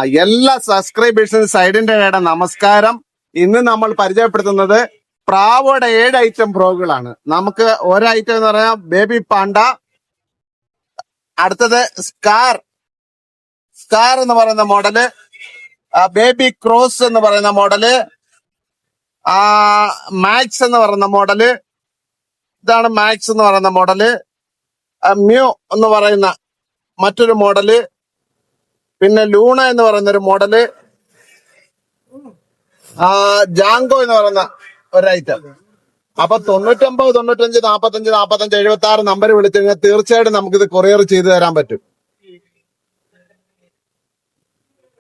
എല്ലാ സബ്സ്ക്രൈബേഴ്സിനും സൈഡിന്റെ കട നമസ്കാരം. ഇന്ന് നമ്മൾ പരിചയപ്പെടുത്തുന്നത് പ്രാവോയുടെ 7 ഐറ്റം ഫ്രോഗുകളാണ്. നമുക്ക് ഒരൈറ്റം എന്ന് പറയാം ബേബി പാണ്ട, അടുത്തത് സ്കാർ എന്ന് പറയുന്ന മോഡല്, ബേബി ക്രോസ് എന്ന് പറയുന്ന മോഡല്, മാക്സ് എന്ന് പറയുന്ന മോഡല്, ഇതാണ് മാക്സ് എന്ന് പറയുന്ന മോഡല്, മ്യൂ എന്ന് പറയുന്ന മറ്റൊരു മോഡല്, പിന്നെ ലൂണ എന്ന് പറയുന്ന ഒരു മോഡല്, ജാങ്കോ എന്ന് പറയുന്ന ഒരൈറ്റം. അപ്പൊ 99 95 45 45 76 നമ്പർ വിളിച്ചു കഴിഞ്ഞാൽ തീർച്ചയായിട്ടും നമുക്കിത് കൊറിയർ ചെയ്തു തരാൻ പറ്റും.